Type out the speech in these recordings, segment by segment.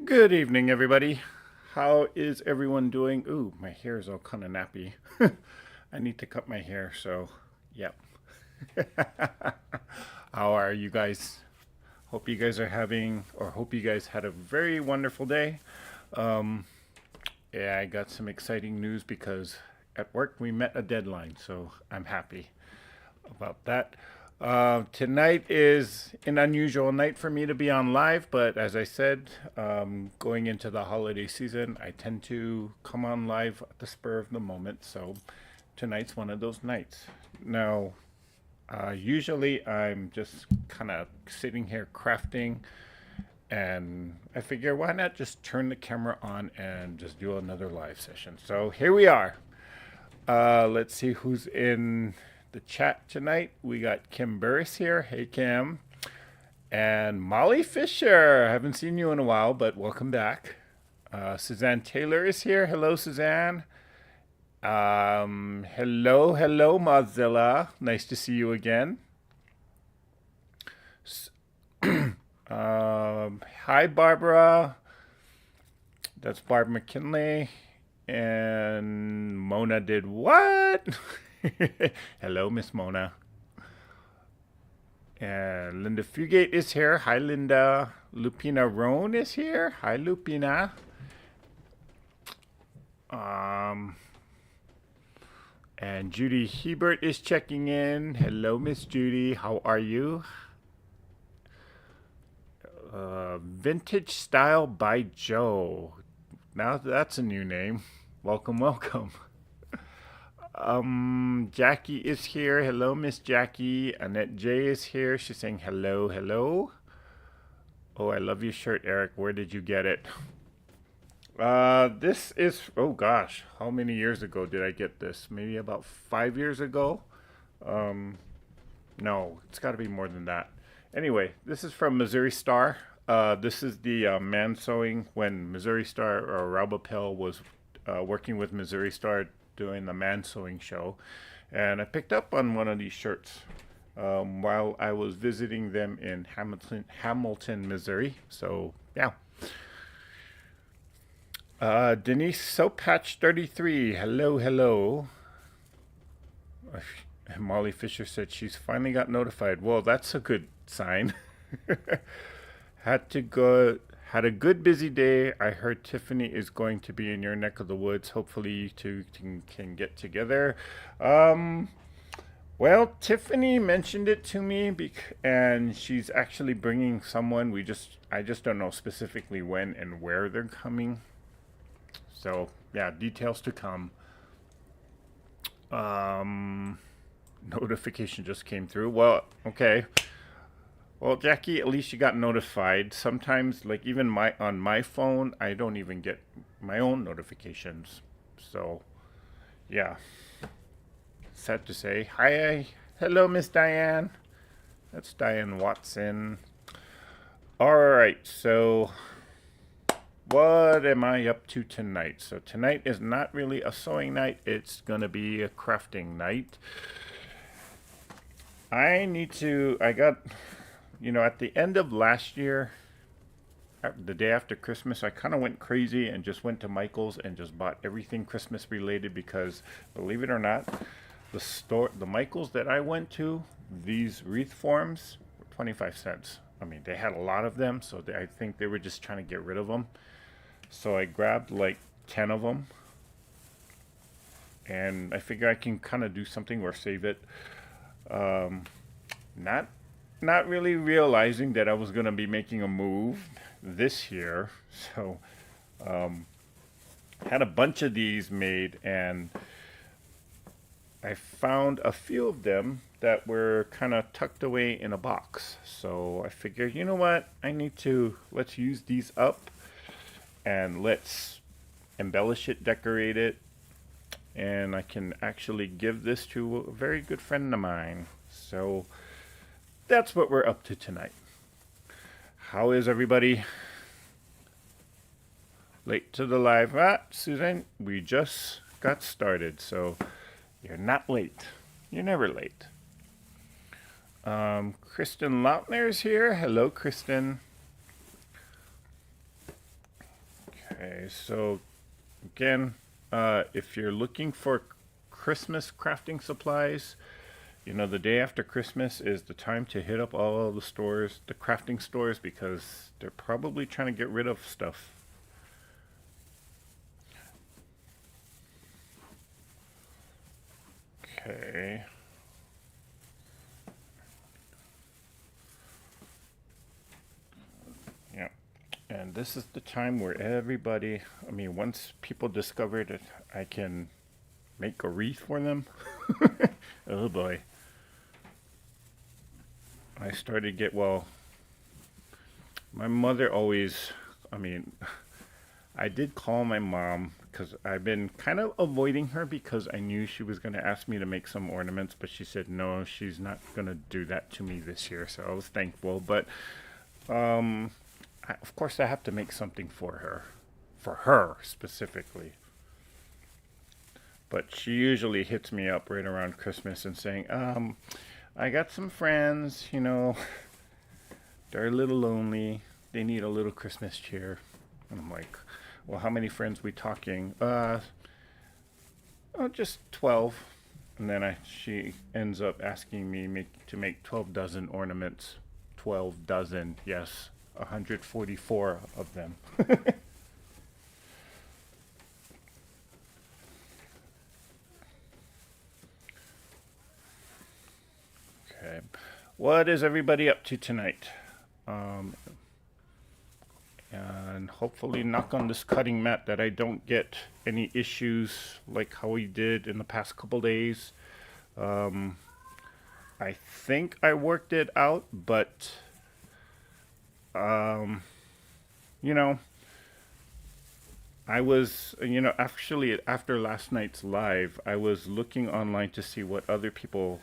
Good evening, everybody. How is everyone doing? Ooh, my hair is all kind of nappy. I need to cut my hair, so yep. How are you guys? Hope you guys are having, or hope you guys had a very wonderful day. Um, yeah, I got some exciting news because at work we met a deadline, so I'm happy about that. Tonight is an unusual night for me to be on live, but as I said, going into the holiday season, I tend to come on live at the spur of the moment. So tonight's one of those nights. Now, usually I'm just kind of sitting here crafting, and I figure why not just turn the camera on and just do another live session. So here we are. Let's see who's in the chat tonight. We got Kim Burris here. Hey, Kim. And Molly Fisher. I haven't seen you in a while, but welcome back. Suzanne Taylor is here. Hello, Suzanne. Hello, Mozilla. Nice to see you again. Hi, Barbara. That's Barb McKinley. And Mona did what? Hello, Miss Mona. And Linda Fugate is here. Hi, Linda. Lupina Roan is here. Hi, Lupina. Um, and Judy Hebert is checking in. Hello, Miss Judy. How are you? Vintage Style by Joe. Now that's a new name. Welcome, welcome. Jackie is here. Hello, Miss Jackie. Annette J is here. She's saying hello, hello. Oh, I love your shirt, Eric. Where did you get it? This is, oh gosh, how many years ago did I get this? Maybe about 5 years ago? Um, no, it's got to be more than that. Anyway, this is from Missouri Star. This is the man sewing when Missouri Star or Ralba Pell was working with Missouri Star doing the man sewing show. And I picked up on one of these shirts while I was visiting them in Hamilton, Missouri. So, yeah. Denise Soapatch 33. Hello, hello. Molly Fisher said she's finally got notified. Well, that's a good sign. Had to go. Had a good busy day. I heard Tiffany is going to be in your neck of the woods. Hopefully, you two can get together. Um, well, Tiffany mentioned it to me, and she's actually bringing someone. I just don't know specifically when and where they're coming. So yeah, details to come. Um, Notification just came through. Well, okay. Well, Jackie, at least you got notified. Sometimes, like even on my phone, I don't even get my own notifications. So, yeah, sad to say. Hi, hello, Miss Diane. That's Diane Watson. All right, so what am I up to tonight? So tonight is not really a sewing night. It's gonna be a crafting night. I got, at the end of last year, the day after Christmas, I kind of went crazy and just went to Michael's and just bought everything Christmas related because, believe it or not, the Michael's that I went to, these wreath forms were 25 cents. I mean, they had a lot of them, so I think they were just trying to get rid of them. So I grabbed like 10 of them, and I figure I can kind of do something or save it. Um, not not really realizing that I was going to be making a move this year. So had a bunch of these made, and I found a few of them that were kind of tucked away in a box. So I figured, you know what? Let's use these up and let's embellish it, decorate it, and I can actually give this to a very good friend of mine. So that's what we're up to tonight. How is everybody? Late to the live. Susan, we just got started, so you're not late. You're never late. Kristen Lautner is here. Hello, Kristen. Okay, so again, if you're looking for Christmas crafting supplies, you know, the day after Christmas is the time to hit up all the stores, the crafting stores, because they're probably trying to get rid of stuff. Okay. Yeah. And this is the time where everybody, I mean, once people discovered it, I can make a wreath for them. Oh boy. I started get, well, my mother always, I mean, I did call my mom because I've been kind of avoiding her because I knew she was going to ask me to make some ornaments, but she said no, she's not going to do that to me this year. So I was thankful. But of course, I have to make something for her specifically. But she usually hits me up right around Christmas and saying, I got some friends, you know, they're a little lonely. They need a little Christmas cheer. And I'm like, well, how many friends we talking? Oh, just 12. And then she ends up asking me to make 12 dozen ornaments. 12 dozen, yes, 144 of them. Okay. What is everybody up to tonight? Um, and hopefully, knock on this cutting mat, that I don't get any issues like how we did in the past couple days. Um, I think I worked it out, but um, you know, I was, you know, actually after last night's live, I was looking online to see what other people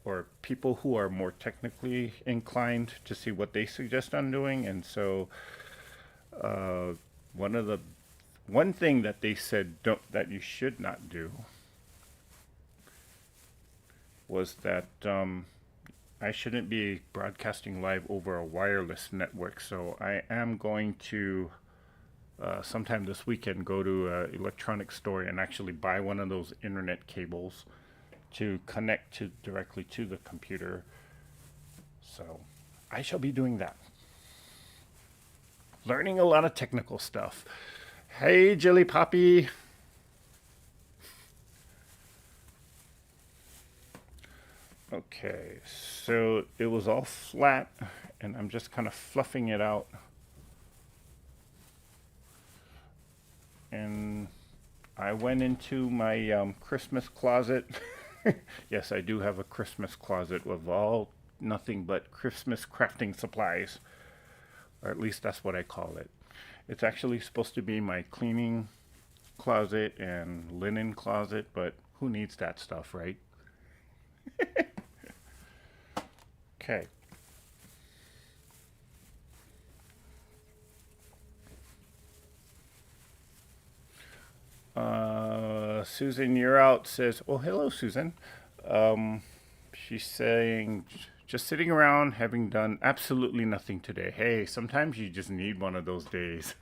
or people who are more technically inclined to see what they suggest on doing. And so uh, one of the one thing that they said don't that you should not do was that I shouldn't be broadcasting live over a wireless network. So I am going to sometime this weekend go to an electronics store and actually buy one of those internet cables to connect to directly to the computer. So I shall be doing that. Learning a lot of technical stuff. Hey, Jilly Poppy. Okay, so it was all flat, and I'm just kind of fluffing it out. And I went into my Christmas closet. Yes, I do have a Christmas closet with all nothing but Christmas crafting supplies, or at least that's what I call it. It's actually supposed to be my cleaning closet and linen closet, but who needs that stuff, right? Okay. Susan, you're out says, oh, hello, Susan. She's saying, just sitting around having done absolutely nothing today. Hey, sometimes you just need one of those days.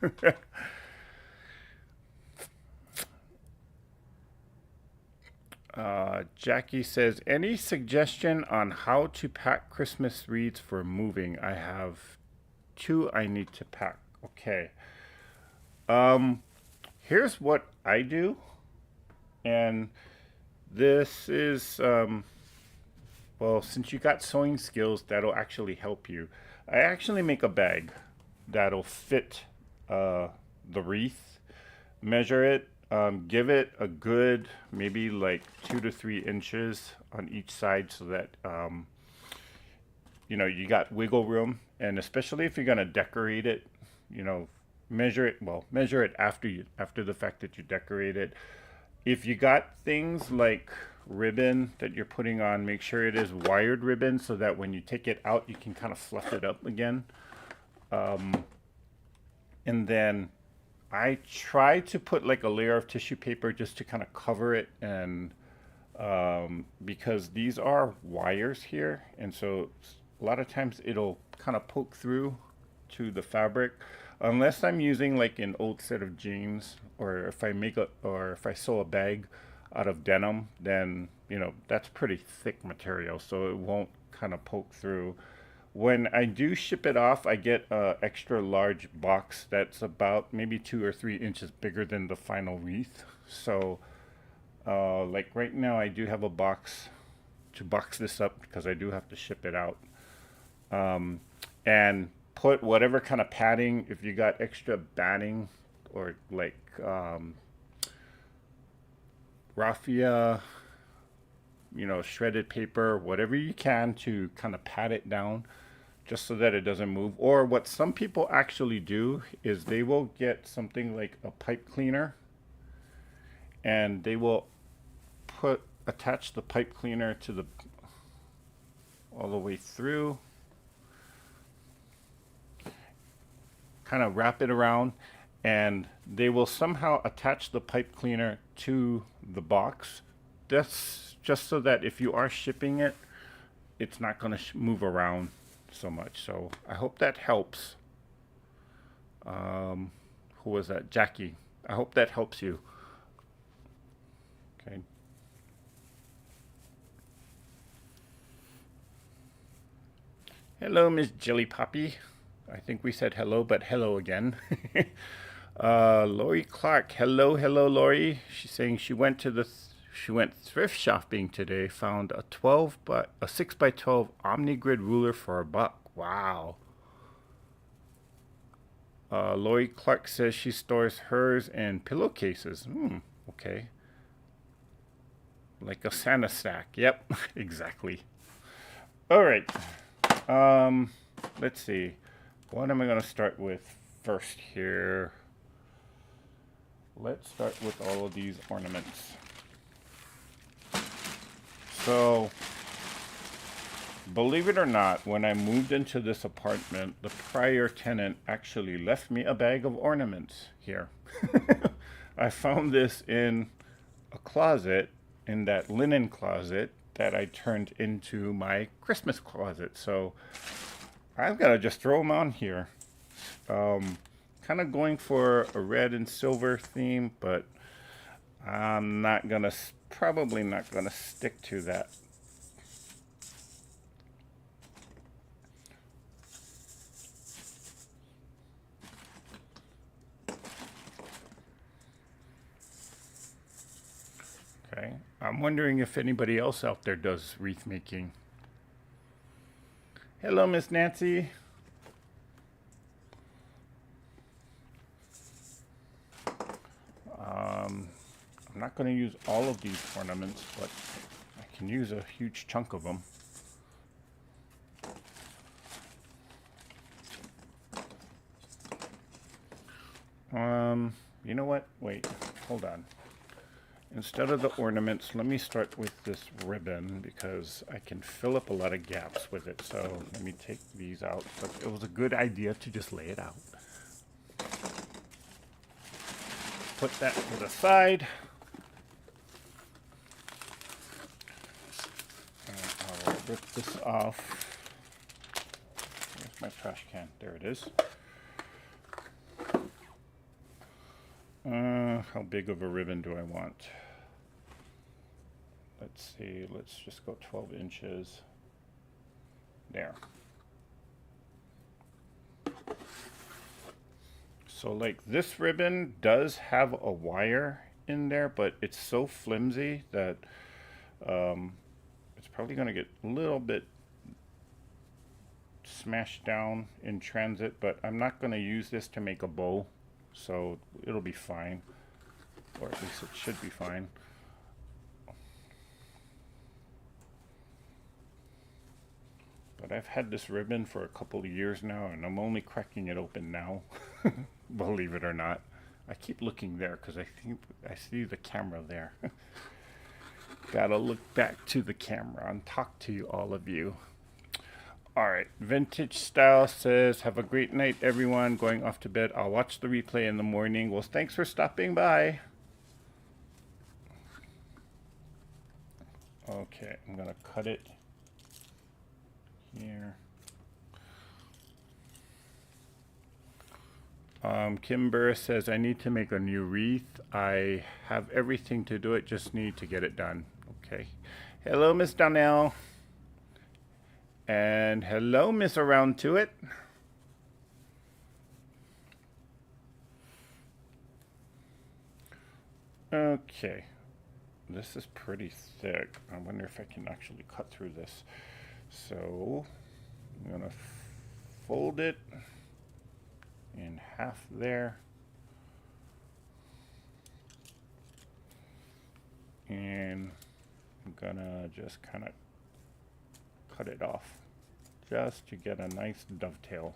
Jackie says, any suggestion on how to pack Christmas wreaths for moving? I have two I need to pack. Okay. Um, Here's what I do, and this is, well, since you got sewing skills, that'll actually help you. I actually make a bag that'll fit uh, the wreath, measure it, give it a good maybe like 2 to 3 inches on each side so that you know you got wiggle room, and especially if you're gonna decorate it, you know, measure it after the fact that you decorate it. If you got things like ribbon that you're putting on, make sure it is wired ribbon so that when you take it out you can kind of fluff it up again. And then I try to put like a layer of tissue paper just to kind of cover it, and because these are wires here, and so a lot of times it'll kind of poke through to the fabric. Unless I'm using like an old set of jeans, or if I sew a bag out of denim, then that's pretty thick material, so it won't kind of poke through. When I do ship it off, I get a extra large box that's about maybe 2 or 3 inches bigger than the final wreath. So, like right now, I do have a box to box this up because I do have to ship it out. Um, and put whatever kind of padding, if you got extra batting or like raffia, shredded paper, whatever you can to kind of pat it down just so that it doesn't move. Or what some people actually do is they will get something like a pipe cleaner and they will attach the pipe cleaner to the all the way through, kind of wrap it around, and they will somehow attach the pipe cleaner to the box. That's just so that if you are shipping it, it's not going to move around so much. So I hope that helps. Who was that? Jackie. I hope that helps you. Okay. Hello, Miss Jelly Poppy. I think we said hello, but hello again. Lori Clark. Hello, hello, Lori. She's saying she went thrift shopping today. Found a 6x12 OmniGrid ruler for $1. Wow. Lori Clark says she stores hers in pillowcases. Okay. Like a Santa sack. Yep, exactly. All right. Let's see. What am I going to start with first here? Let's start with all of these ornaments. So, believe it or not, when I moved into this apartment, the prior tenant actually left me a bag of ornaments here. I found this in a closet, in that linen closet that I turned into my Christmas closet. So I've got to just throw them on here. Kind of going for a red and silver theme, but I'm probably not gonna stick to that. Okay, I'm wondering if anybody else out there does wreath making. Hello, Miss Nancy. I'm not going to use all of these ornaments, but I can use a huge chunk of them. You know what? Wait, hold on. Instead of the ornaments, let me start with this ribbon because I can fill up a lot of gaps with it. So let me take these out. But it was a good idea to just lay it out. Put that to the side. And I'll rip this off. Where's my trash can? There it is. How big of a ribbon do I want? Let's see, let's just go 12 inches. There. So like this ribbon does have a wire in there, but it's so flimsy that it's probably going to get a little bit smashed down in transit, but I'm not going to use this to make a bow, so it'll be fine, or at least it should be fine. But I've had this ribbon for a couple of years now, and I'm only cracking it open now. Believe it or not. I keep looking there because I think I see the camera there. Gotta look back to the camera and talk to you, all of you. Alright, Vintage Style says, have a great night, everyone. Going off to bed. I'll watch the replay in the morning. Well, thanks for stopping by. Okay, I'm gonna cut it here. Kimber says, I need to make a new wreath. I have everything to do it, just need to get it done. Okay. Hello, Miss Donnell. And hello, Miss Around to It. Okay. This is pretty thick. I wonder if I can actually cut through this. So I'm going to fold it in half there. And I'm gonna just kind of cut it off just to get a nice dovetail.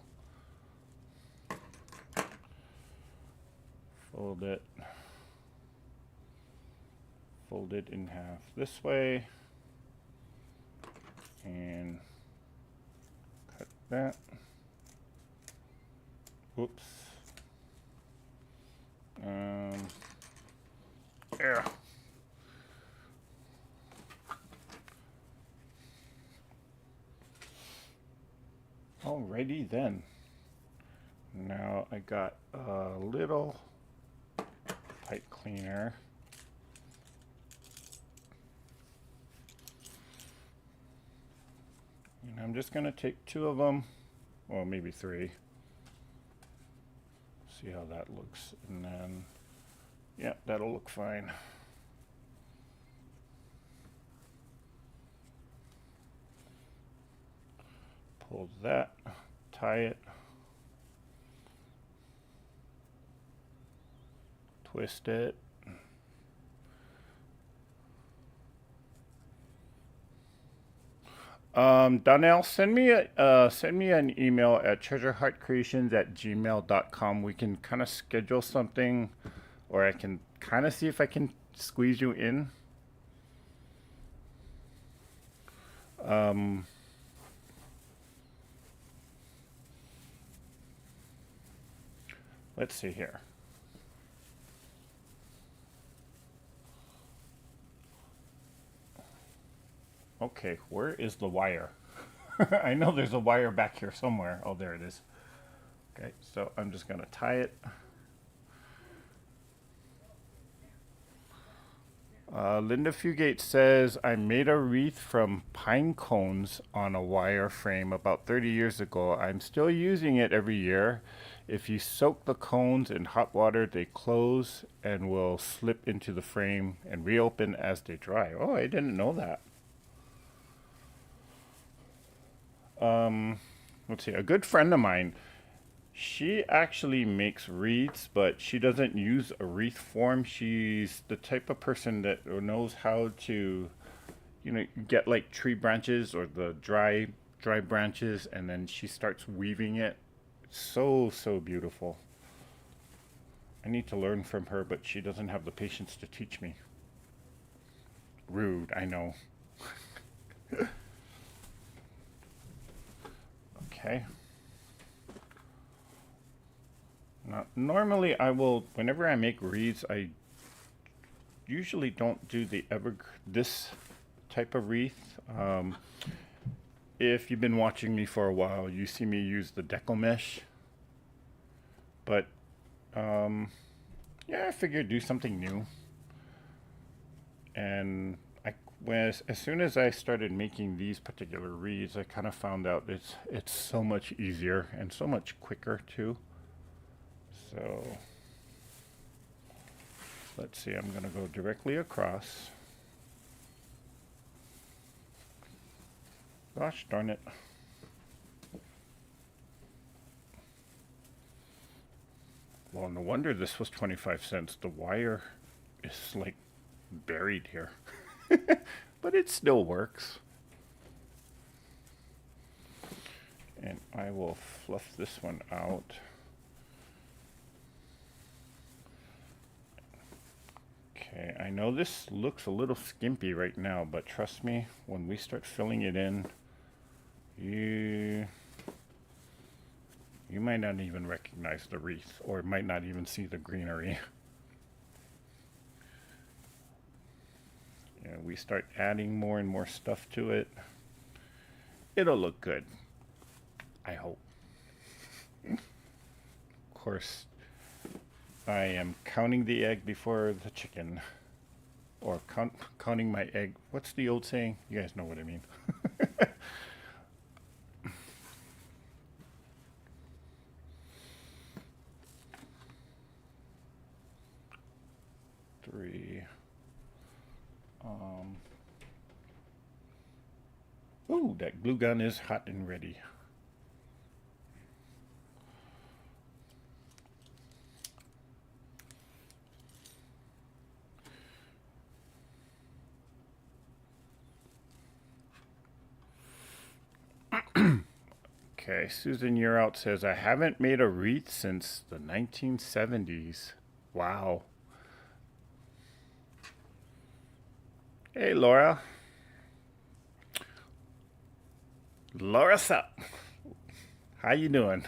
Fold it in half this way and cut that. Whoops. There. Alrighty then. Now I got a little pipe cleaner. And I'm just going to take 2 of them, well maybe 3. See how that looks, and then yeah, that'll look fine. Pull that, tie it, twist it. Donnell, send me an email at treasureheartcreations@gmail.com. We can kind of schedule something, or I can kind of see if I can squeeze you in. Let's see here. Okay, where is the wire? I know there's a wire back here somewhere. Oh, there it is. Okay, so I'm just going to tie it. Linda Fugate says, I made a wreath from pine cones on a wire frame about 30 years ago. I'm still using it every year. If you soak the cones in hot water, they close and will slip into the frame and reopen as they dry. Oh, I didn't know that. Let's see, a good friend of mine, she actually makes wreaths, but she doesn't use a wreath form. She's the type of person that knows how to, get like tree branches or the dry branches, and then she starts weaving it. So beautiful. I need to learn from her, but she doesn't have the patience to teach me. Rude, I know. Okay. Now, normally I will, whenever I make wreaths, I usually don't do this type of wreath. If you've been watching me for a while, you see me use the deco mesh. But, yeah, I figured do something new. And as soon as I started making these particular wreaths, I kind of found out it's so much easier and so much quicker too. So let's see, I'm going to go directly across. Gosh darn it. Well, no wonder this was 25 cents. The wire is like buried here. But it still works. And I will fluff this one out. Okay, I know this looks a little skimpy right now, but trust me, when we start filling it in, you might not even recognize the wreath, or might not even see the greenery. We start adding more and more stuff to it, it'll look good, I hope. Of course, I am counting the egg before the chicken. Or counting my egg. What's the old saying? You guys know what I mean. Three. Ooh, that glue gun is hot and ready. Okay, Susan You're Out says, I haven't made a wreath since the 1970s. Wow. Hey, Laura. Laura Sup. How you doing?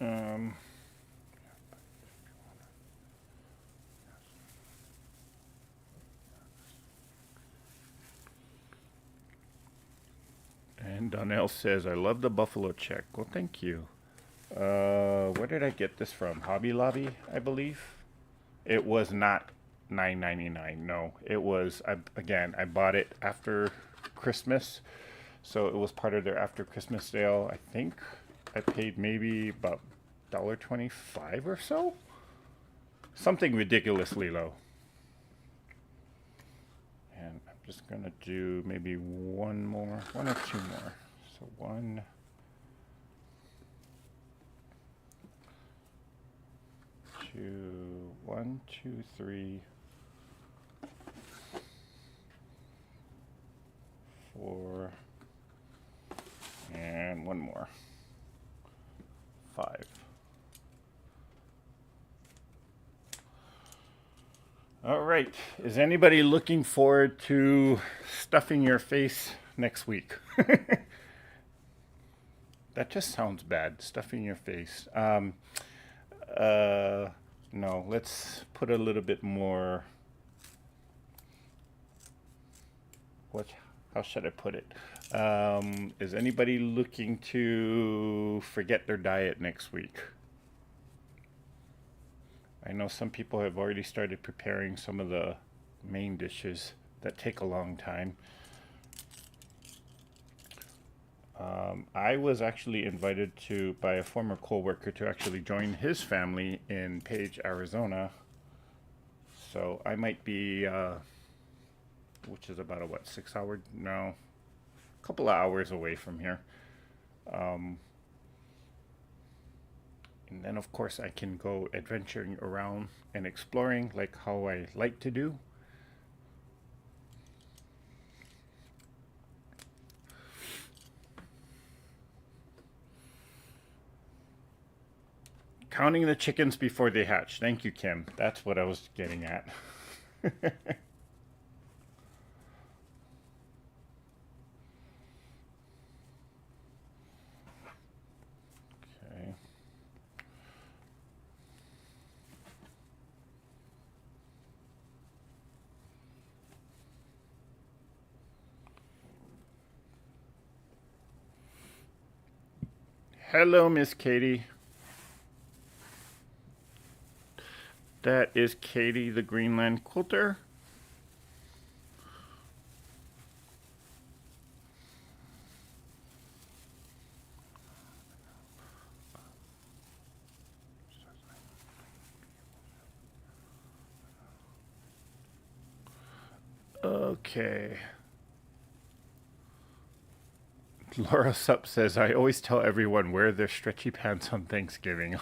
um, and Donnell says, I love the buffalo check. Well, thank you. Where did I get this from? Hobby Lobby, I believe. It was not $9.99. No, it was. I bought it after Christmas, so it was part of their after Christmas sale. I think I paid maybe about $1.25 or so. Something ridiculously low. And I'm just gonna do maybe one or two more. So one. One, two, three, four, and one more. Five. All right. Is anybody looking forward to stuffing your face next week? That just sounds bad. Stuffing your face. No, let's put a little bit more. How should I put it? Is anybody looking to forget their diet next week? I know some people have already started preparing some of the main dishes that take a long time. I was actually invited by a former co-worker to actually join his family in Page, Arizona. So I might be, which is about a 6 hour, no, a couple of hours away from here. And then of course I can go adventuring around and exploring like how I like to do. Counting the chickens before they hatch. Thank you, Kim. That's what I was getting at. Okay. Hello, Miss Katie. That is Katie, the Greenland quilter. Okay. Laura Sup says, I always tell everyone wear their stretchy pants on Thanksgiving.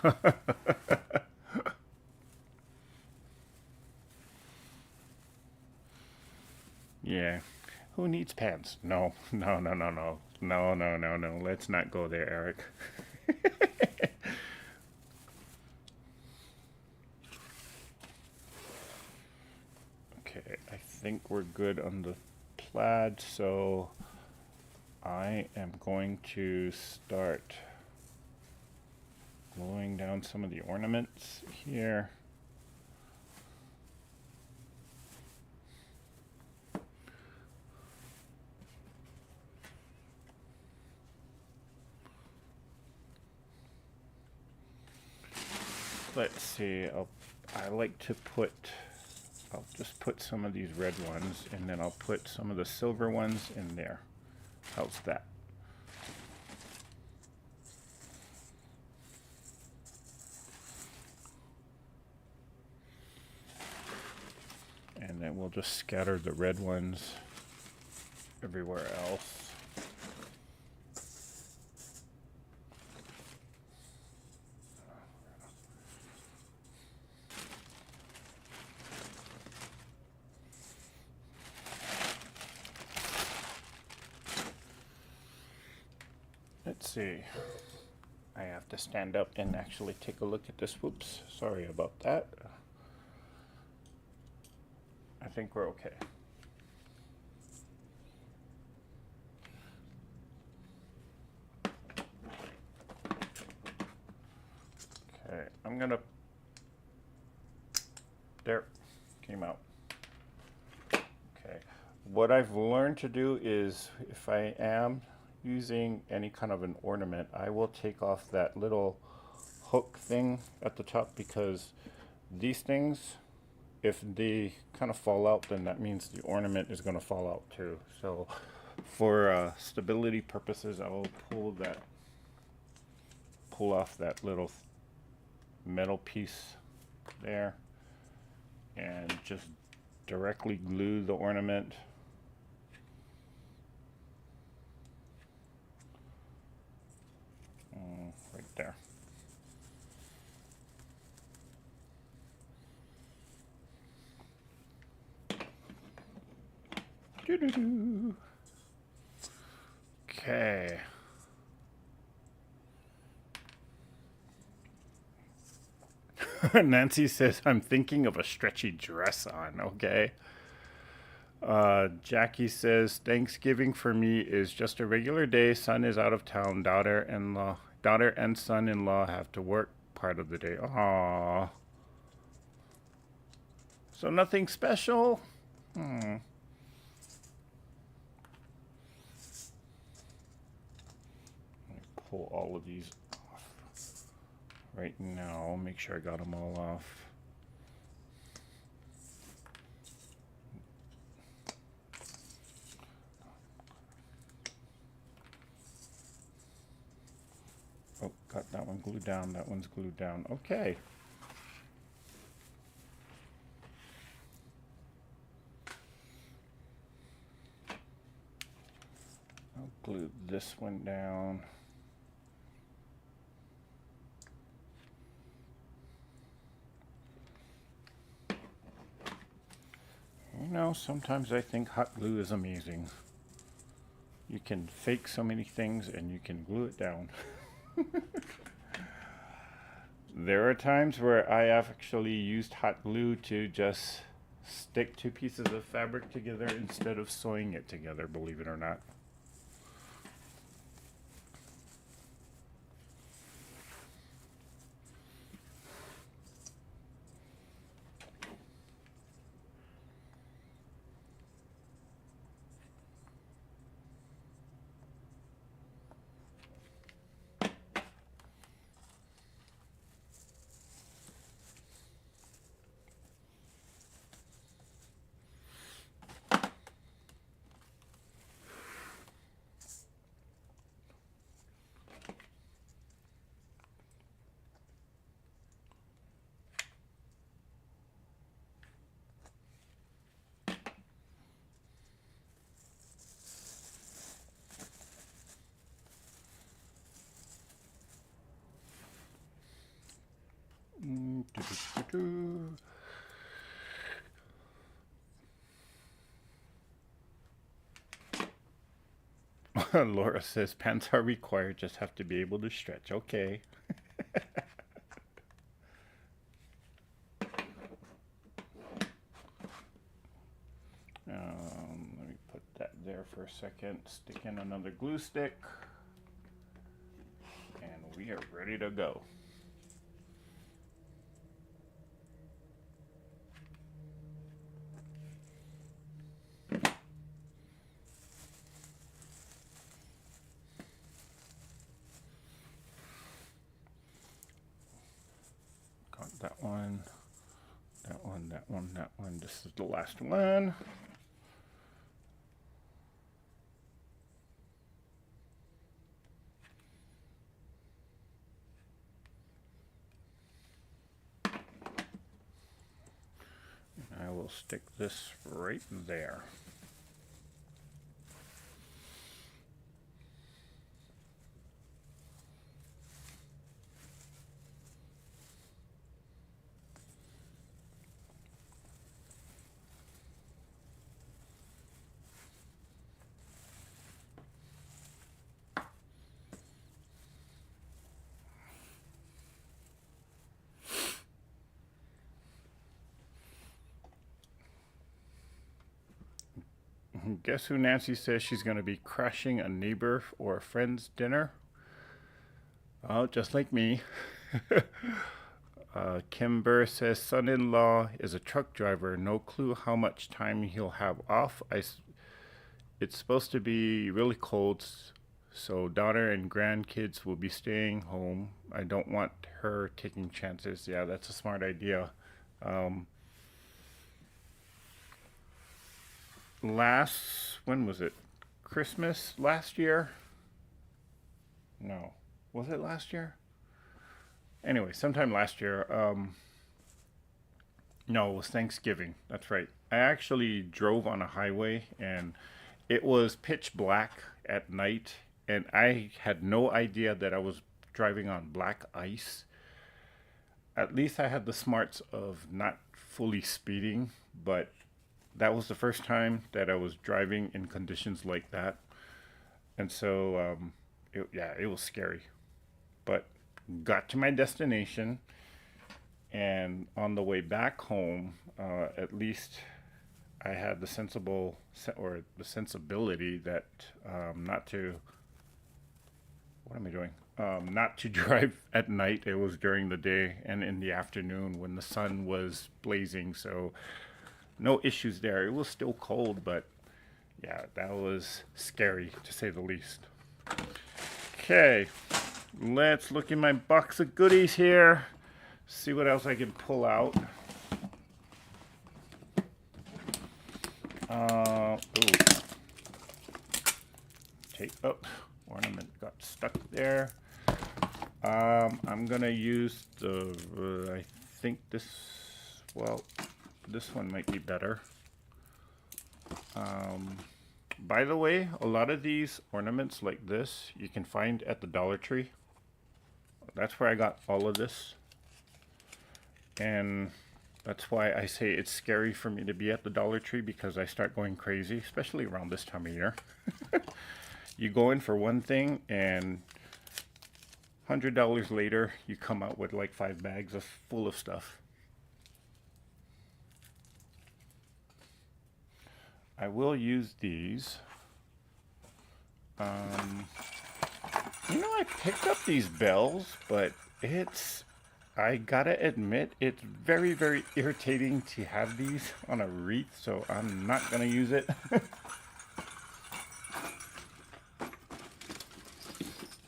Yeah. Who needs pants? No, no, no, no, no. No, no, no, no. Let's not go there, Eric. Okay, I think we're good on the plaid, so I am going to start gluing down some of the ornaments here. let's see, I like to put, I'll just put some of these red ones, and then I'll put some of the silver ones in there. How's that? And then we'll just scatter the red ones everywhere else. Let's see. I have to stand up and actually take a look at this. Whoops, sorry about that. I think we're okay. Okay, I'm gonna, there, came out. Okay, what I've learned to do is if I am using any kind of an ornament, I will take off that little hook thing at the top, because these things, if they kind of fall out, then that means the ornament is going to fall out too. So for stability purposes, I will pull off that little metal piece there and just directly glue the ornament. Right there. Doo-doo-doo. Okay. Nancy says, I'm thinking of a stretchy dress on. Okay. Jackie says, Thanksgiving for me is just a regular day. Son is out of town. Daughter and son-in-law have to work part of the day. Aww. So nothing special? Let me pull all of these off right now. Make sure I got them all off. Oh, got that one glued down. That one's glued down. Okay. I'll glue this one down. You know, sometimes I think hot glue is amazing. You can fake so many things and you can glue it down. There are times where I have actually used hot glue to just stick two pieces of fabric together instead of sewing it together, believe it or not. Laura says pants are required, just have to be able to stretch. Okay. Let me put that there for a second. Stick in another glue stick. And we are ready to go. one, that one, that one, that one. This is the last one. I will stick this right there. Guess who Nancy says she's going to be crashing a neighbor or a friend's dinner? Oh, just like me. Kimber says son-in-law is a truck driver. No clue how much time he'll have off. It's supposed to be really cold, so daughter and grandkids will be staying home. I don't want her taking chances. Yeah, that's a smart idea. When was it? Christmas last year? No. Was it last year? Anyway, sometime last year. No, it was Thanksgiving. That's right. I actually drove on a highway and it was pitch black at night, and I had no idea that I was driving on black ice. At least I had the smarts of not fully speeding, but that was the first time that I was driving in conditions like that. And so, yeah, it was scary. But got to my destination, and on the way back home, at least I had the sensibility that not to. What am I doing? Not to drive at night. It was during the day and in the afternoon when the sun was blazing. So no issues there. It was still cold, but yeah, that was scary to say the least. Okay, let's look in my box of goodies here. See what else I can pull out. Ornament got stuck there. I'm gonna use I think this one might be better. By the way, a lot of these ornaments like this you can find at the Dollar Tree. That's where I got all of this. And that's why I say it's scary for me to be at the Dollar Tree, because I start going crazy, especially around this time of year. You go in for one thing and $100 later you come out with like 5 bags full of stuff. I will use these. I picked up these bells, but I gotta admit, it's very, very irritating to have these on a wreath, so I'm not gonna use it.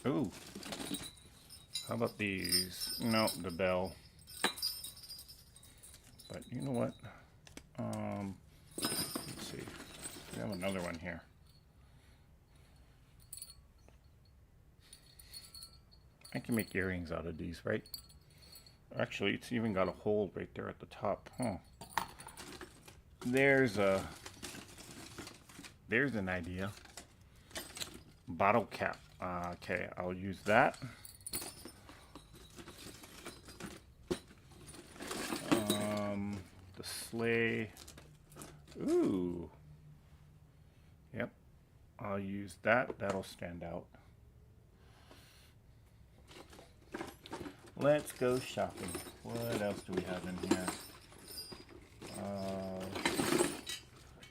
Ooh. How about these? No, the bell. But you know what? Let's see. We have another one here. I can make earrings out of these, right? Actually, it's even got a hole right there at the top. Huh. There's an idea. Bottle cap. Okay, I'll use that. The sleigh. Ooh. Yep. I'll use that. That'll stand out. Let's go shopping. What else do we have in here?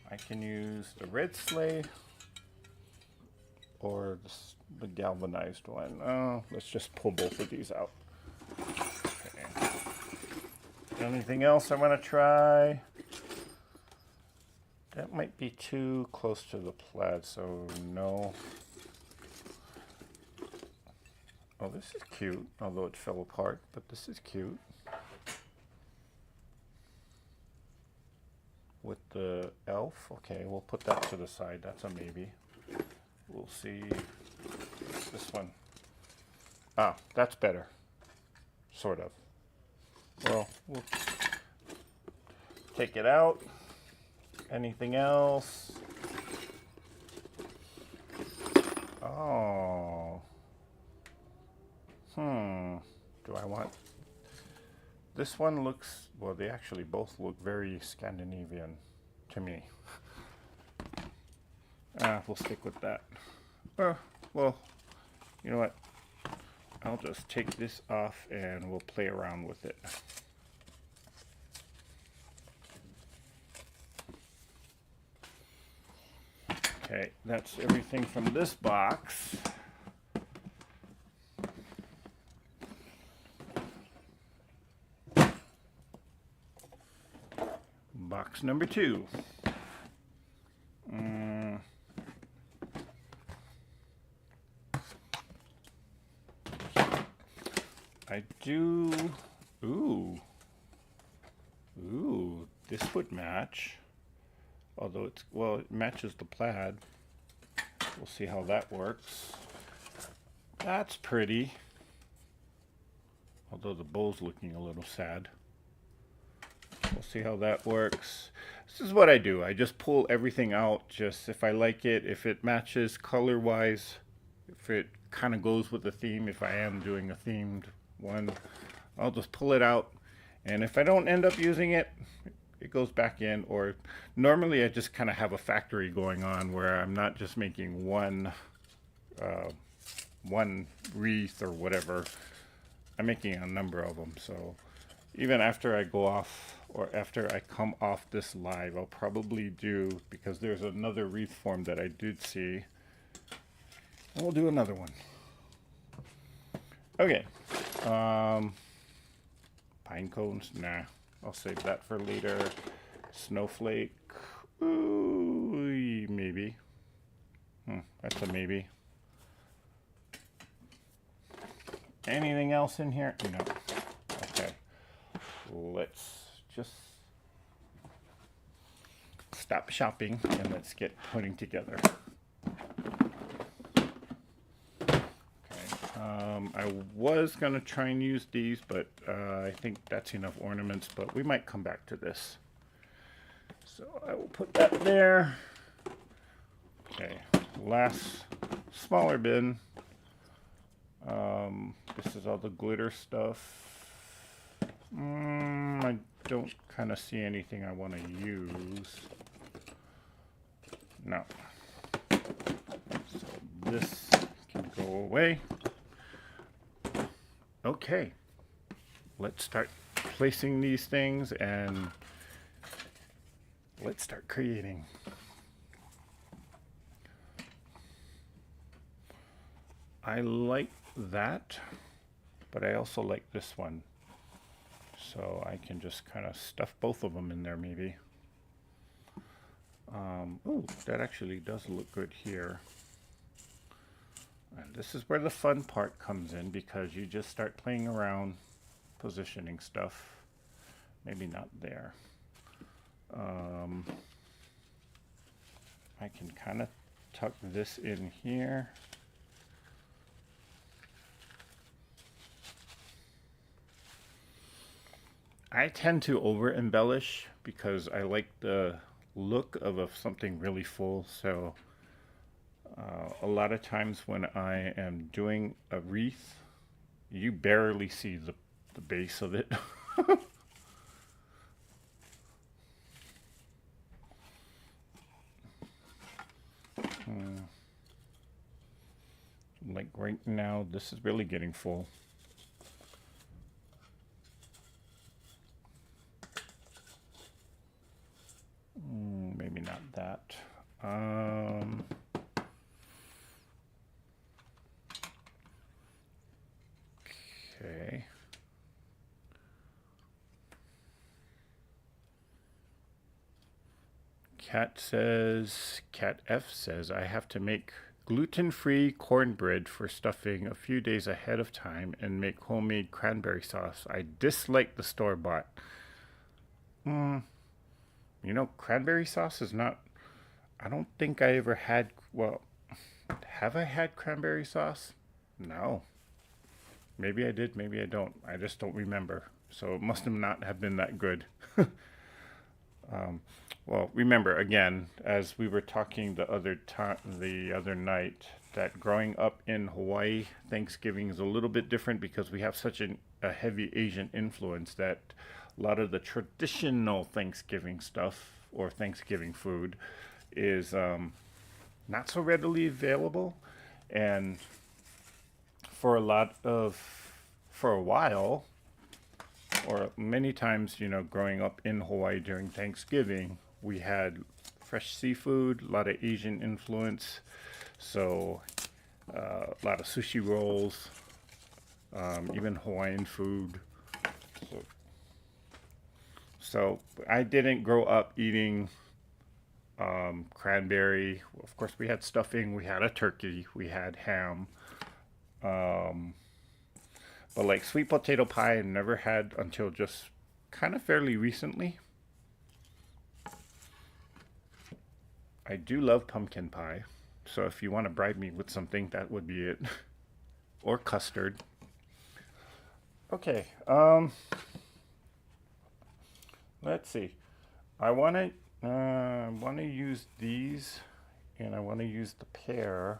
I can use the red sleigh or the galvanized one. Let's just pull both of these out. Okay. Anything else I want to try? That might be too close to the plaid, so no. Oh, this is cute, although it fell apart, but this is cute. with the elf. Okay, we'll put that to the side. That's a maybe. We'll see this one. Ah, that's better. Sort of. Well, we'll take it out. Anything else? Oh. Do I want... This one looks... Well, they actually both look very Scandinavian to me. We'll stick with that. Well, you know what? I'll just take this off and we'll play around with it. Okay, that's everything from this box. Box number 2. I do... Ooh, this would match. Although it's... Well, it matches the plaid. We'll see how that works. That's pretty. Although the bow's looking a little sad. We'll see how that works. This is what I do. I just pull everything out. Just if I like it, if it matches color-wise, if it kind of goes with the theme, if I am doing a themed one, I'll just pull it out. And if I don't end up using it, it goes back in. Or normally I just kind of have a factory going on where I'm not just making one wreath or whatever. I'm making a number of them. So even after I go off, or after I come off this live, I'll probably do, because there's another wreath form that I did see, and we'll do another one. Okay. Pine cones? Nah. I'll save that for later. Snowflake? Ooh, maybe. That's a maybe. Anything else in here? No. Okay. Let's just stop shopping and let's get putting together. I was going to try and use these, but I think that's enough ornaments, but we might come back to this. So I will put that there. Okay, last smaller bin. This is all the glitter stuff. I don't kind of see anything I want to use. No. So this can go away. Okay, let's start placing these things and let's start creating. I like that, but I also like this one. So I can just kind of stuff both of them in there maybe. Oh, that actually does look good here. And this is where the fun part comes in, because you just start playing around positioning stuff. Maybe not there. I can kind of tuck this in here. I tend to over embellish because I like the look of something really full. So a lot of times when I am doing a wreath, you barely see the base of it. Like right now, this is really getting full. Maybe not that. Okay. Cat F says, I have to make gluten-free cornbread for stuffing a few days ahead of time and make homemade cranberry sauce. I dislike the store-bought. You know, cranberry sauce is not, I don't think I ever had, well, have I had cranberry sauce? No. Maybe I did, maybe I don't. I just don't remember. So it must have not have been that good. Well, remember again, as we were talking the other night, that growing up in Hawaii, Thanksgiving is a little bit different because we have such a heavy Asian influence that a lot of the traditional Thanksgiving stuff or Thanksgiving food is not so readily available, and for a lot of for a while, or many times, you know, growing up in Hawaii during Thanksgiving, we had fresh seafood, a lot of Asian influence, so a lot of sushi rolls, even Hawaiian food. So, so I didn't grow up eating cranberry. Of course, we had stuffing, we had a turkey, we had ham. Um, but like sweet potato pie, I never had until just kind of fairly recently. I do love pumpkin pie. So if you want to bribe me with something, that would be it. Or custard. Okay, let's see. I want to use these, and I want to use a pair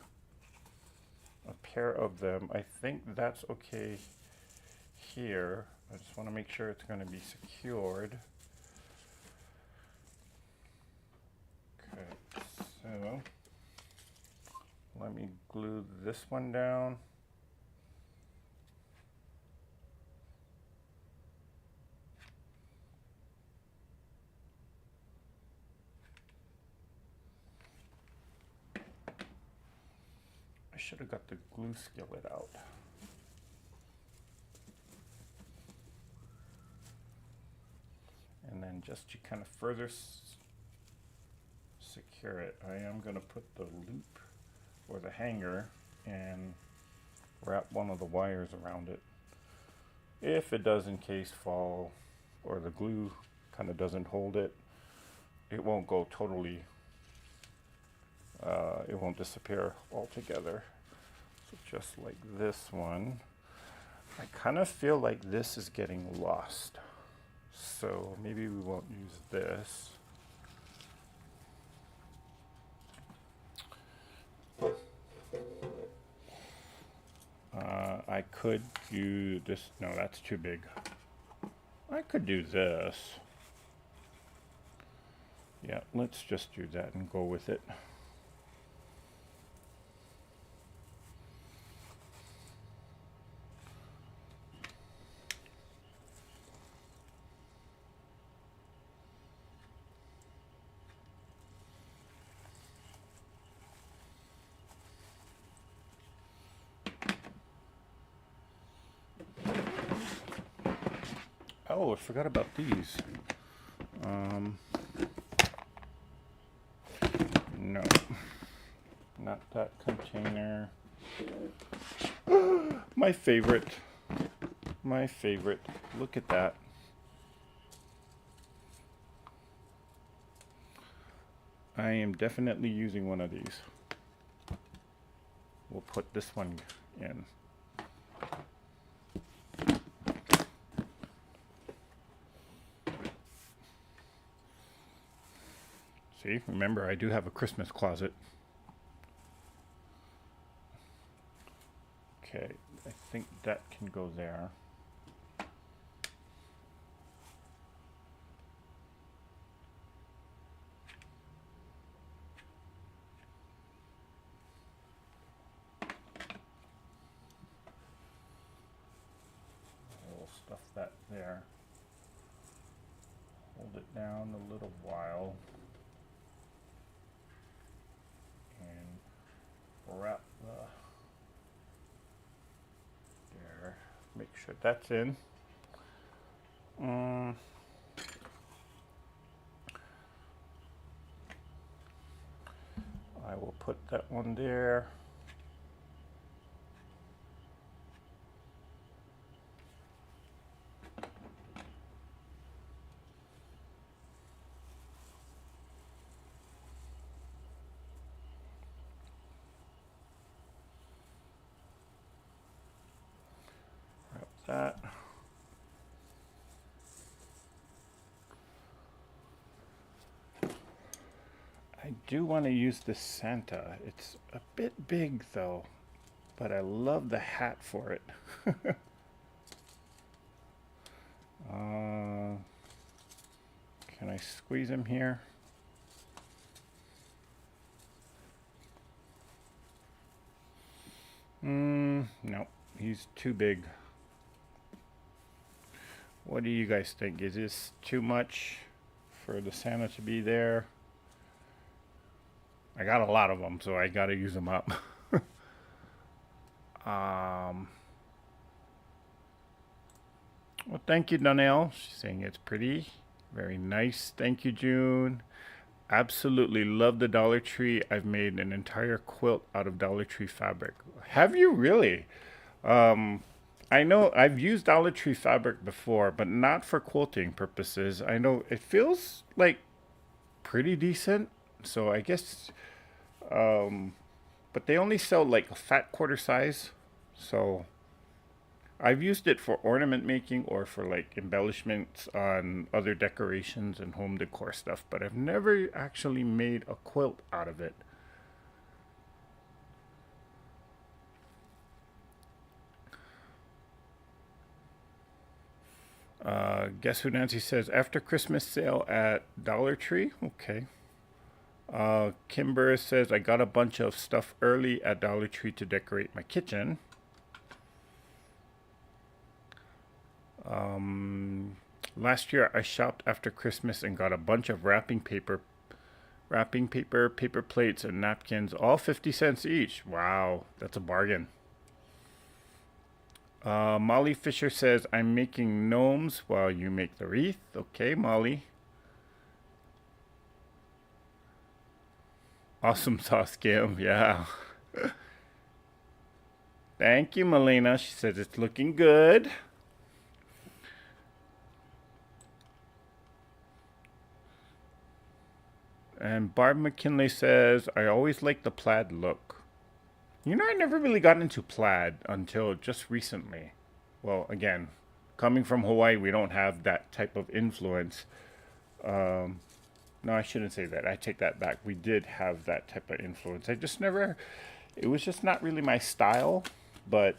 of them. I think that's okay here. I just want to make sure it's going to be secured. Okay, so let me glue this one down. I should have got the glue skillet out. And then just to kind of further secure it, I am going to put the loop or the hanger and wrap one of the wires around it. If it does in case fall or the glue kind of doesn't hold it, it won't go totally, it won't disappear altogether. So just like this one, I kind of feel like this is getting lost. So maybe we won't use this. I could do this. No, that's too big. I could do this. Yeah, let's just do that and go with it. Oh, I forgot about these. No, not that container. My favorite. My favorite. Look at that. I am definitely using one of these. We'll put this one in. See, remember, I do have a Christmas closet. Okay, I think that can go there. We'll stuff that there. Hold it down a little while. And wrap the there. Make sure that's in. I will put that one there. that. I do want to use the Santa. It's a bit big though, but I love the hat for it. Can I squeeze him here? No, he's too big. What do you guys think? Is this too much for the Santa to be there? I got a lot of them, so I gotta use them up. Well, thank you, Donnell. She's saying it's pretty. Very nice. Thank you, June. Absolutely love the Dollar Tree. I've made an entire quilt out of Dollar Tree fabric. Have you really? I know I've used Dollar Tree fabric before, but not for quilting purposes. I know it feels like pretty decent. So I guess, but they only sell like a fat quarter size. So I've used it for ornament making or for like embellishments on other decorations and home decor stuff, but I've never actually made a quilt out of it. Guess who Nancy says? After Christmas sale at Dollar Tree? Okay. Kimber says, I got a bunch of stuff early at Dollar Tree to decorate my kitchen. Last year I shopped after Christmas and got a bunch of wrapping paper, paper plates, and napkins, all 50 cents each. Wow, that's a bargain. Molly Fisher says, I'm making gnomes while you make the wreath. Okay, Molly. Awesome sauce, Kim. Yeah. Thank you, Melina. She says it's looking good. And Barb McKinley says, I always like the plaid look. You know, I never really got into plaid until just recently. Well, again, coming from Hawaii, we don't have that type of influence. No, I shouldn't say that. I take that back. We did have that type of influence. I just never, it was just not really my style. But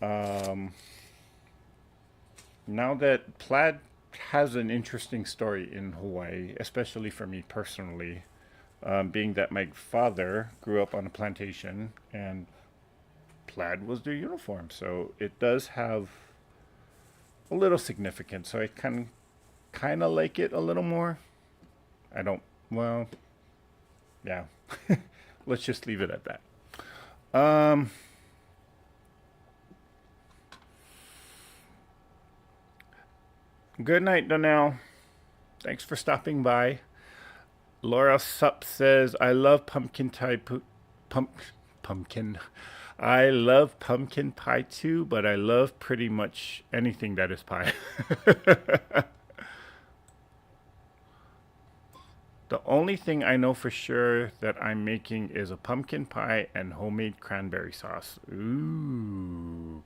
now that plaid has an interesting story in Hawaii, especially for me personally, being that my father grew up on a plantation and plaid was their uniform. So it does have a little significance. So I kind of like it a little more. I don't, well, yeah. Let's just leave it at that. Good night, Donnell. Thanks for stopping by. Laura Sup says, I love pumpkin pumpkin. I love pumpkin pie too, but I love pretty much anything that is pie. The only thing I know for sure that I'm making is a pumpkin pie and homemade cranberry sauce. Ooh.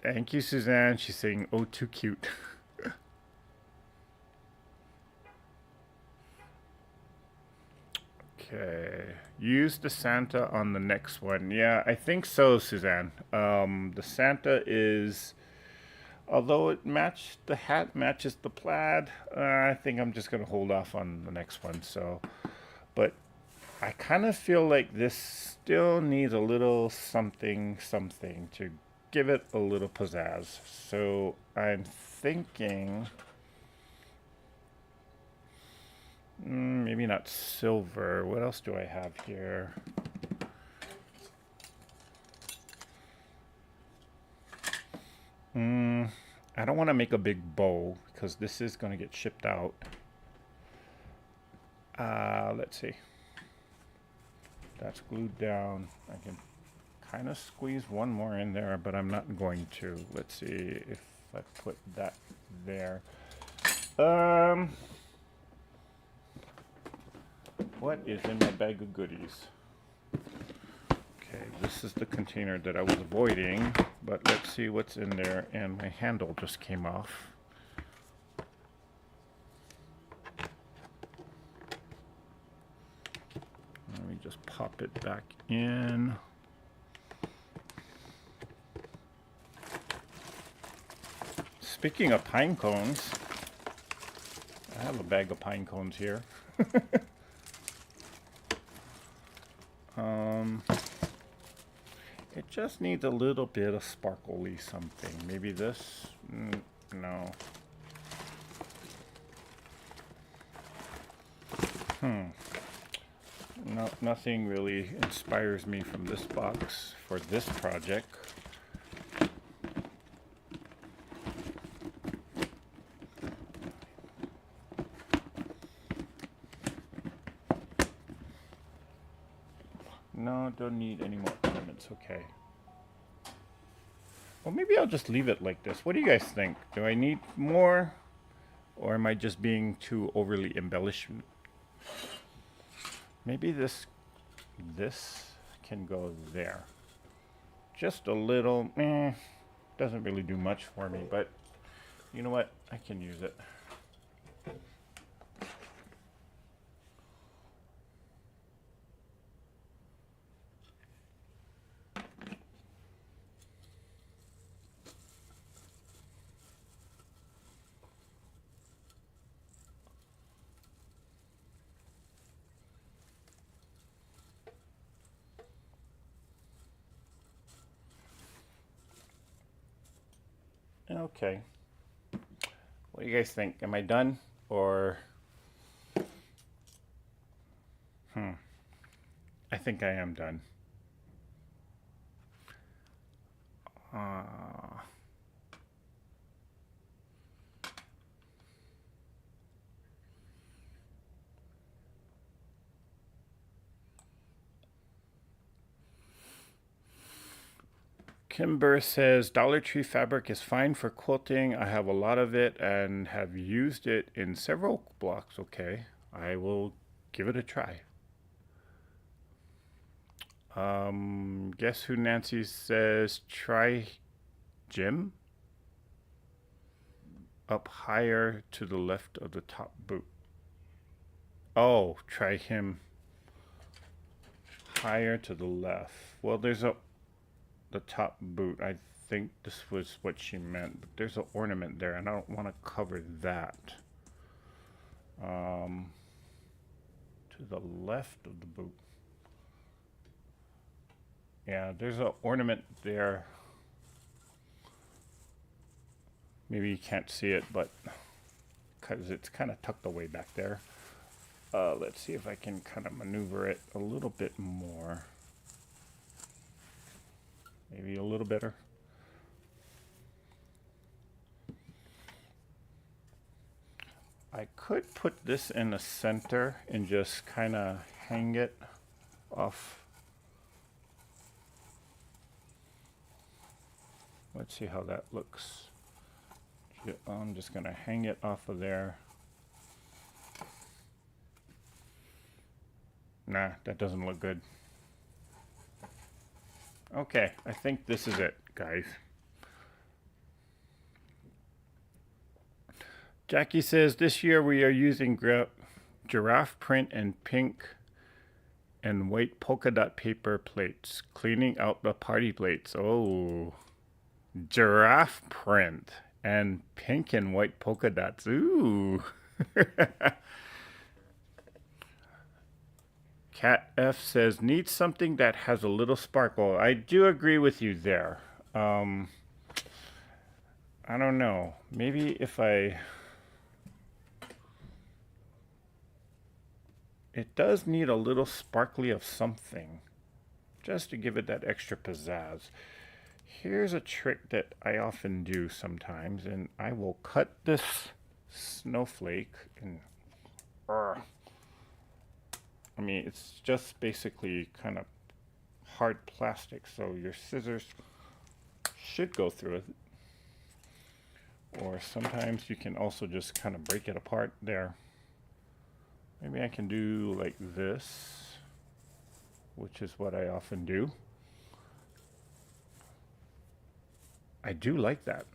Thank you, Suzanne. She's saying, oh, too cute. Okay. Use the Santa on the next one. Yeah, I think so, Suzanne. The Santa is, although it matched, the hat matches the plaid, I think I'm just going to hold off on the next one. So, but I kind of feel like this still needs a little something to give it a little pizzazz. So I'm thinking maybe not silver. What else do I have here? I don't want to make a big bow because this is going to get shipped out. Let's see. That's glued down. I can kind of squeeze one more in there, but I'm not going to. Let's see if I put that there. What is in my bag of goodies? Okay, this is the container that I was avoiding, but let's see what's in there, and my handle just came off. Let me just pop it back in. Speaking of pine cones, I have a bag of pine cones here. It just needs a little bit of sparkly something. Maybe this? No. No, nothing really inspires me from this box for this project. No, don't need any more ornaments. Okay. Well, maybe I'll just leave it like this. What do you guys think? Do I need more? Or am I just being too overly embellished? Maybe this can go there. Just a little, doesn't really do much for me, but you know what? I can use it. Okay. What do you guys think? Am I done? Or I think I am done. Kimber says Dollar Tree fabric is fine for quilting. I have a lot of it and have used it in several blocks. Okay, I will give it a try. Guess who Nancy says try Jim? Up higher to the left of the top boot. Oh, try him higher to the left. Well, there's the top boot. I think this was what she meant, but there's an ornament there and I don't want to cover that. To the left of the boot. Yeah, there's an ornament there. Maybe you can't see it, but because it's kind of tucked away back there. Let's see if I can kind of maneuver it a little bit more. Maybe a little better. I could put this in the center and just kind of hang it off. Let's see how that looks. I'm just going to hang it off of there. Nah, that doesn't look good. Okay, I think this is it, guys. Jackie says this year we are using giraffe print and pink and white polka dot paper plates, cleaning out the party plates. Oh, giraffe print and pink and white polka dots. Ooh. Cat F says, need something that has a little sparkle. I do agree with you there. I don't know. Maybe if it does need a little sparkly of something, just to give it that extra pizzazz. Here's a trick that I often do sometimes, and I will cut this snowflake and I mean, it's just basically kind of hard plastic, so your scissors should go through it. Or sometimes you can also just kind of break it apart there. Maybe I can do like this, which is what I often do. I do like that.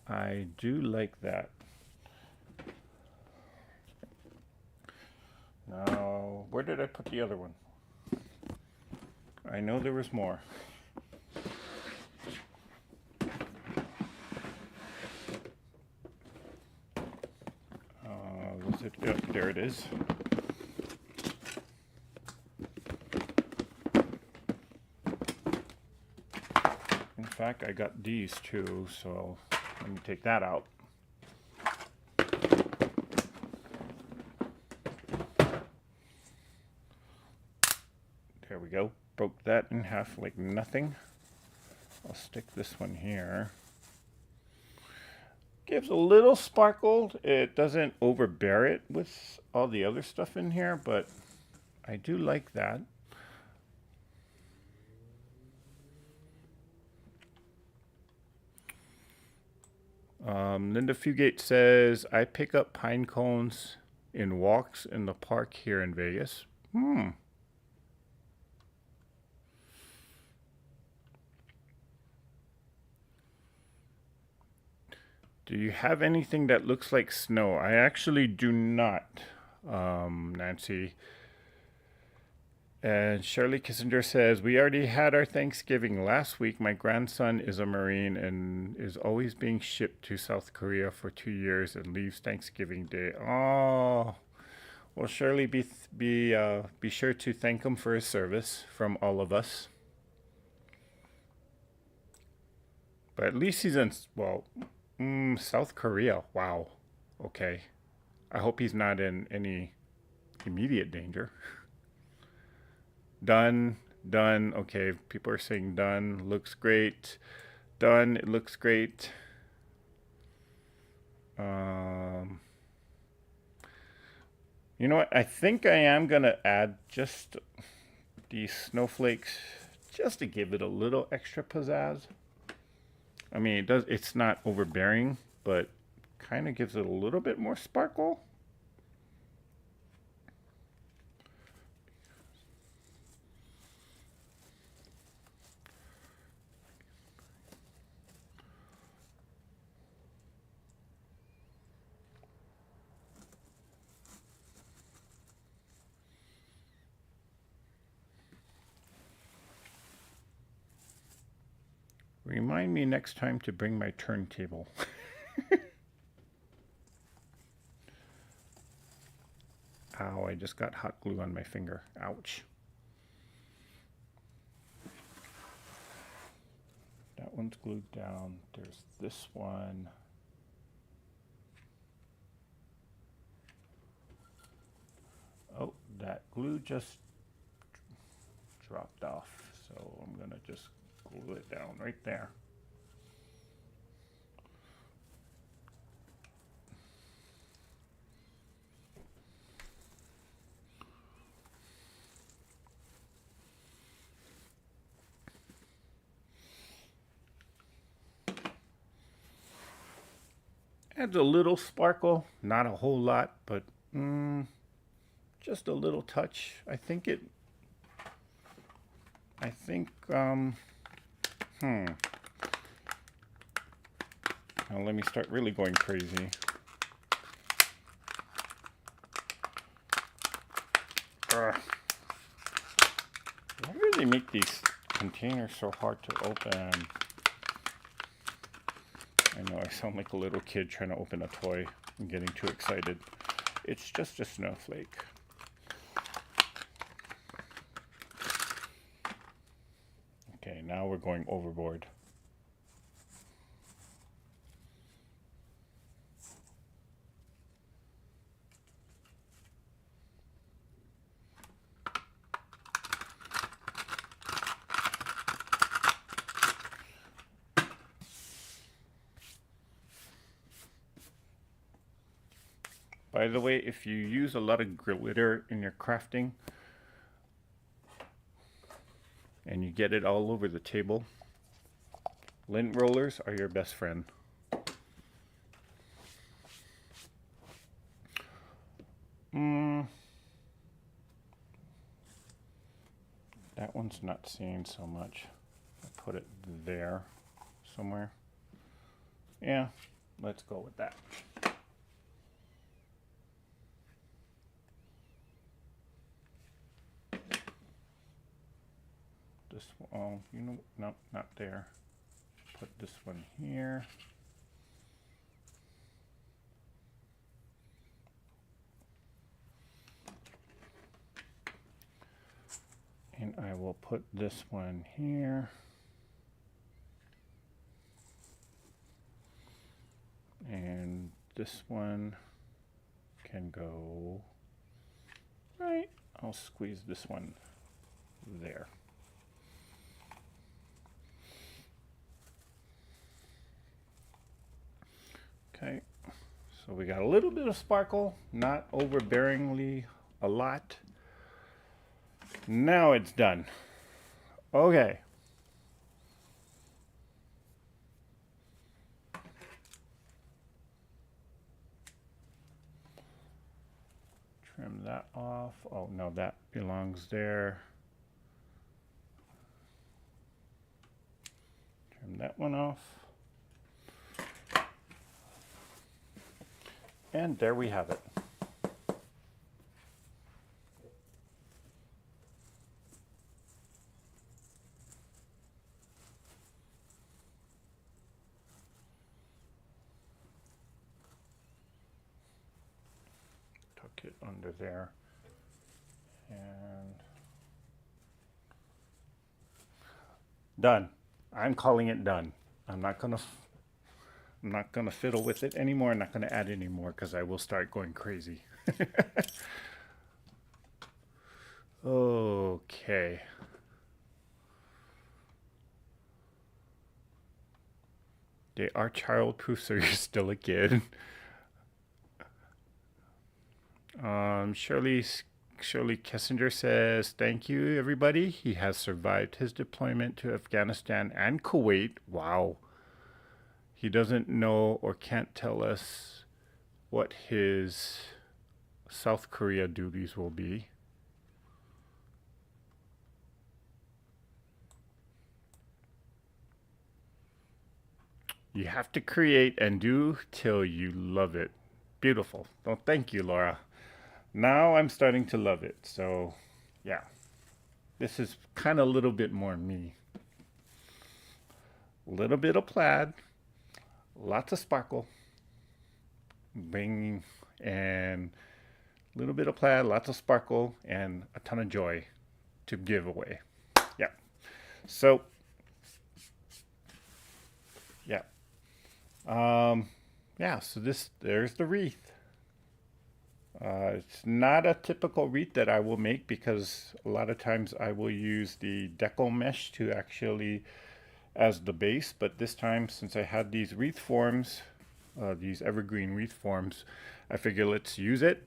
I do like that. Now, where did I put the other one? I know there was more. Was it? Oh, there it is. In fact, I got these too, so let me take that out. There we go. Broke that in half like nothing. I'll stick this one here. Gives a little sparkle. It doesn't overbear it with all the other stuff in here, but I do like that. Linda Fugate says, I pick up pine cones in walks in the park here in Vegas. Do you have anything that looks like snow? I actually do not, Nancy. And Shirley Kissinger says, we already had our Thanksgiving last week. My grandson is a Marine and is always being shipped to South Korea for 2 years and leaves Thanksgiving Day. Oh, well, Shirley, be sure to thank him for his service from all of us. But at least he's in, well, South Korea. Wow. Okay. I hope he's not in any immediate danger. Done. Okay, people are saying done. Looks great. Done. It looks great. You know what? I think I am going to add just these snowflakes just to give it a little extra pizzazz. I mean, it's not overbearing, but kind of gives it a little bit more sparkle. Remind me next time to bring my turntable. Ow, I just got hot glue on my finger. Ouch. That one's glued down. There's this one. Oh, that glue just dropped off. So I'm going to just glue it down right there. Adds a little sparkle, not a whole lot, but just a little touch. Now let me start really going crazy. Why do they make these containers so hard to open? I know I sound like a little kid trying to open a toy and getting too excited. It's just a snowflake. Okay, now we're going overboard. By the way, if you use a lot of glitter in your crafting and you get it all over the table, lint rollers are your best friend. That one's one's not seeing so much. I'll put it there somewhere. Yeah, let's go with that. This one, oh, you know, no, not there. Put this one here. And I will put this one here. And this one can go right. I'll squeeze this one there. Okay, so we got a little bit of sparkle, not overbearingly a lot. Now it's done. Okay. Trim that off. Oh, no, that belongs there. Trim that one off. And there we have it. Tuck it under there. And done. I'm calling it done. I'm not gonna fiddle with it anymore. I'm not gonna add any more because I will start going crazy. Okay. They are childproof, so you're still a kid. Shirley Kissinger says, thank you, everybody. He has survived his deployment to Afghanistan and Kuwait. Wow. He doesn't know or can't tell us what his South Korea duties will be. You have to create and do till you love it. Beautiful. Well, thank you, Laura. Now I'm starting to love it. So, yeah. This is kind of a little bit more me. A little bit of plaid. Lots of sparkle. Bing. And a little bit of plaid, lots of sparkle, and a ton of joy to give away. Yeah. So, yeah. Yeah, so there's the wreath. It's not a typical wreath that I will make because a lot of times I will use the deco mesh to actually as the base, but this time since I had these wreath forms, these evergreen wreath forms, I figure let's use it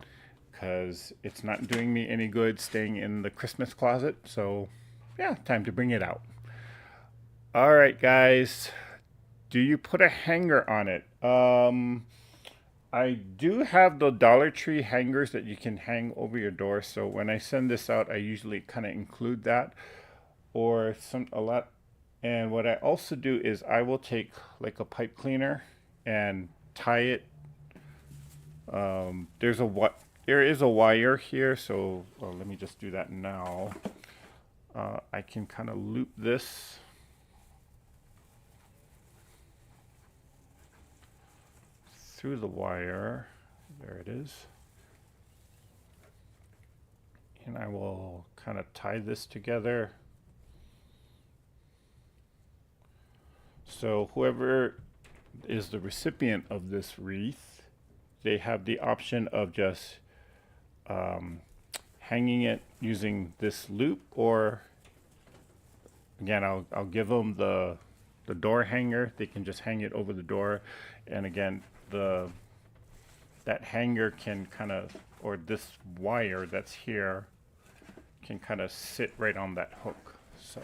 because it's not doing me any good staying in the Christmas closet. So yeah, time to bring it out. All right, guys. Do you put a hanger on it? I do have the Dollar Tree hangers that you can hang over your door. So when I send this out, I usually kind of include that or a lot. And what I also do is I will take like a pipe cleaner and tie it. There is a wire here. So let me just do that now. I can kind of loop this. Through the wire. There it is. And I will kind of tie this together. So whoever is the recipient of this wreath, they have the option of just hanging it using this loop, or again, I'll give them the door hanger. They can just hang it over the door, and again, that hanger can kind of, or this wire that's here can kind of sit right on that hook. So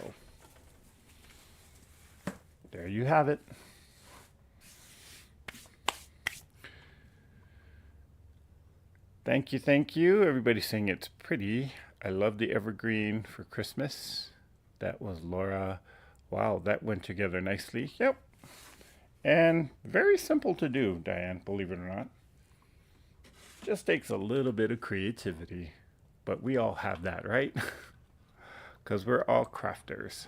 there you have it. Thank you. Everybody's saying it's pretty. I love the evergreen for Christmas. That was Laura. Wow, that went together nicely. Yep. And very simple to do, Diane, believe it or not. Just takes a little bit of creativity. But we all have that, right? Because we're all crafters.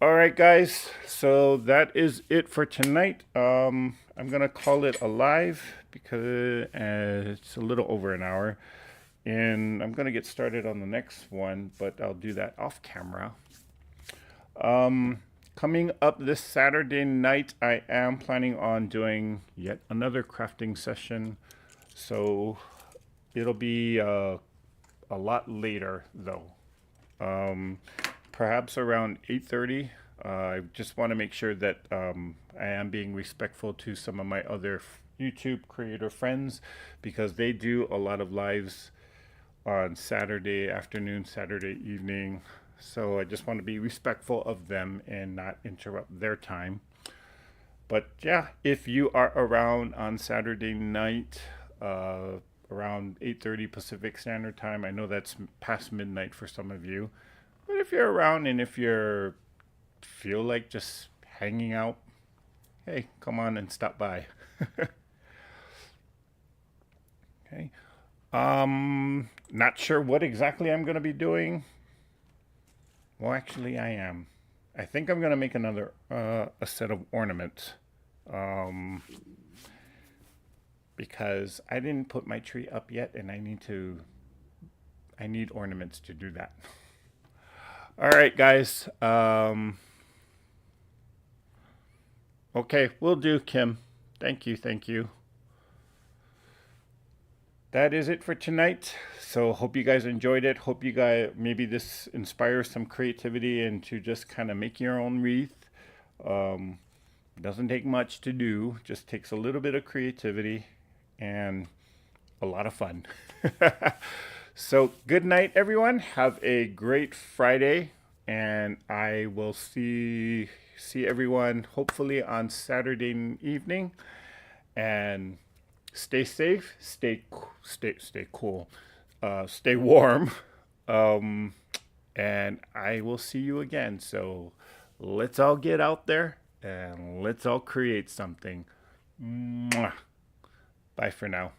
All right, guys. So that is it for tonight. I'm going to call it a live because it's a little over an hour. And I'm going to get started on the next one, but I'll do that off camera. Coming up this Saturday night, I am planning on doing yet another crafting session. So it'll be a lot later, though. Perhaps around 8:30. I just want to make sure that I am being respectful to some of my other YouTube creator friends because they do a lot of lives on Saturday afternoon, Saturday evening. So I just want to be respectful of them and not interrupt their time. But yeah, if you are around on Saturday night, around 8:30 Pacific Standard Time, I know that's past midnight for some of you. But if you're around and if you feel like just hanging out, hey, come on and stop by. Okay. Not sure what exactly I'm going to be doing. Well, actually, I am. I think I'm going to make another a set of ornaments. Because I didn't put my tree up yet and I need ornaments to do that. All right, guys. Okay, will do, Kim. Thank you, thank you. That is it for tonight. So hope you guys enjoyed it. Hope you guys, maybe this inspires some creativity and to just kind of make your own wreath. Doesn't take much to do. Just takes a little bit of creativity and a lot of fun. So good night, everyone. Have a great Friday, and I will see everyone hopefully on Saturday evening. And stay safe, stay cool, stay warm, and I will see you again. So let's all get out there and let's all create something. Mwah. Bye for now.